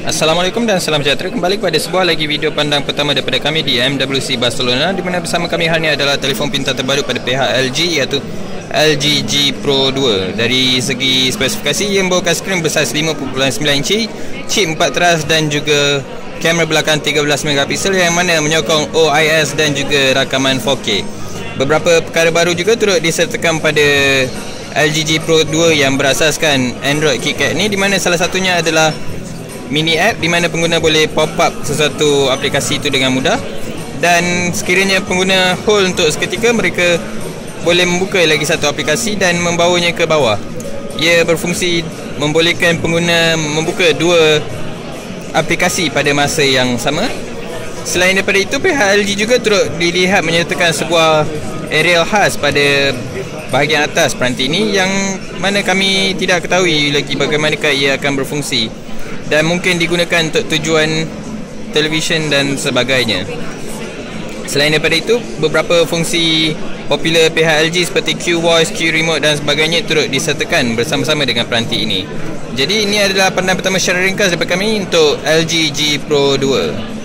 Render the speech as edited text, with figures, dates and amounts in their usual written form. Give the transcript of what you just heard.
Assalamualaikum dan salam sejahtera. Kembali kepada sebuah lagi video pandang pertama daripada kami di MWC Barcelona, di mana bersama kami hari ini adalah telefon pintar terbaru pada pihak LG, iaitu LG G Pro 2. Dari segi spesifikasi, ia membawakan skrin bersaiz 5.9 inci, chip 4 teras dan juga kamera belakang 13 megapiksel yang mana menyokong OIS dan juga rakaman 4K. Beberapa perkara baru juga turut disertakan pada LG G Pro 2 yang berasaskan Android KitKat ni, di mana salah satunya adalah mini app di mana pengguna boleh pop up sesuatu aplikasi itu dengan mudah, dan sekiranya pengguna hold untuk seketika, mereka boleh membuka lagi satu aplikasi dan membawanya ke bawah. Ia berfungsi membolehkan pengguna membuka dua aplikasi pada masa yang sama. Selain daripada itu, pihak LG juga turut dilihat menyertakan sebuah aerial khas pada bahagian atas peranti ini, yang mana kami tidak ketahui lagi bagaimanakah ia akan berfungsi dan mungkin digunakan untuk tujuan televisyen dan sebagainya. Selain daripada itu, beberapa fungsi popular pihak LG seperti Q Voice, Q Remote dan sebagainya turut disertakan bersama-sama dengan peranti ini. Jadi ini adalah pandangan pertama secara ringkas daripada kami untuk LG G Pro 2.